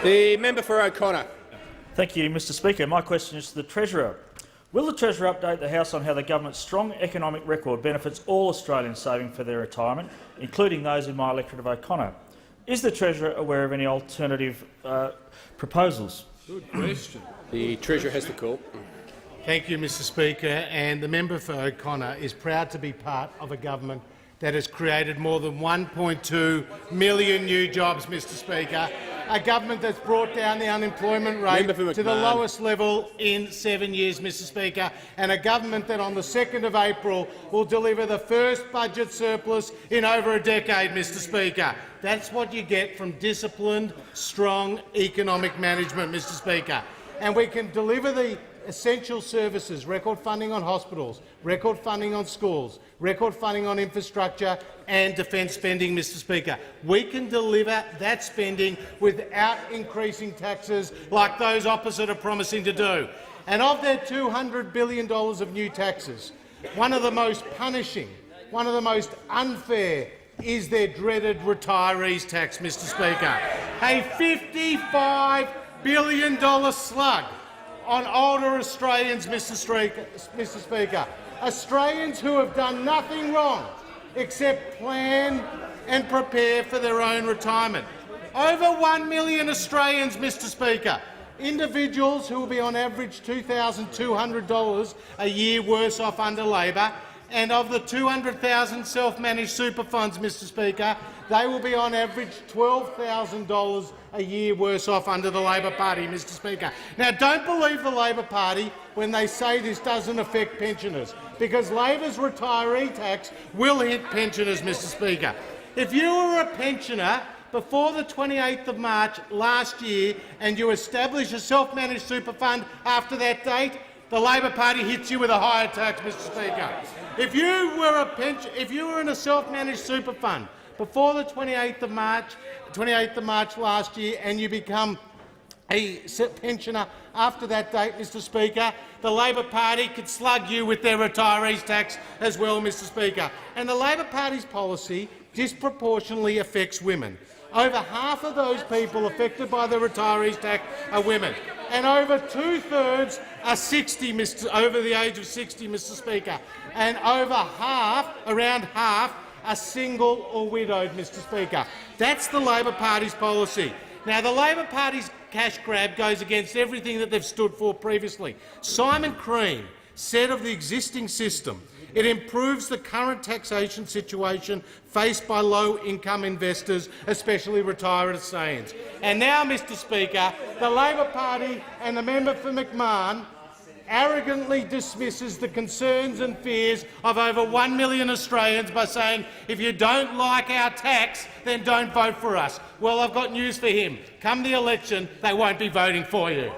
The member for O'Connor. Thank you, Mr Speaker. My question is to the Treasurer. Will the Treasurer update the House on how the government's strong economic record benefits all Australians saving for their retirement, including those in my electorate of O'Connor? Is the Treasurer aware of any alternative proposals? Good question. The Treasurer has the call. Thank you, Mr Speaker. And the member for O'Connor is proud to be part of a government that has created more than 1.2 million new jobs, Mr Speaker, a government that's brought down the unemployment rate to the lowest level in 7 years, Mr Speaker, and a government that on the 2nd of April will deliver the first budget surplus in over a decade, Mr Speaker. That's what you get from disciplined, strong economic management, Mr Speaker. And we can deliver the essential services, record funding on hospitals, record funding on schools, record funding on infrastructure and defence spending, Mr Speaker. We can deliver that spending without increasing taxes like those opposite are promising to do. And of their $200 billion of new taxes, one of the most punishing, one of the most unfair is their dreaded retirees tax, Mr Speaker. A $55 billion slug on older Australians, Mr Speaker. Australians who have done nothing wrong except plan and prepare for their own retirement. Over 1 million Australians, Mr Speaker, individuals who will be on average $2,200 a year worse off under Labor, and of the 200,000 self-managed super funds, Mr Speaker, they will be on average $12,000 a year worse off under the Labor Party, Mr Speaker. Now, don't believe the Labor Party when they say this doesn't affect pensioners, because Labor's retiree tax will hit pensioners, Mr Speaker. If you were a pensioner before the 28th of March last year and you establish a self-managed super fund after that date, the Labor Party hits you with a higher tax, Mr Speaker. If you were in a self-managed super fund before the 28th of March last year and you become a pensioner after that date, Mr Speaker, the Labor Party could slug you with their retirees tax as well, Mr Speaker. And the Labor Party's policy disproportionately affects women. Over half of those people affected by the retirees tax are women, and over two-thirds are over the age of 60, Mr Speaker, and over half, around half, are single or widowed, Mr Speaker. That's the Labor Party's policy. Now, the Labor Party's cash grab goes against everything that they've stood for previously. Simon Crean said of the existing system, it improves the current taxation situation faced by low-income investors, especially retired Australians. And now, Mr Speaker, the Labor Party and the member for McMahon arrogantly dismisses the concerns and fears of over 1 million Australians by saying, if you don't like our tax, then don't vote for us. Well, I've got news for him. Come the election, they won't be voting for you.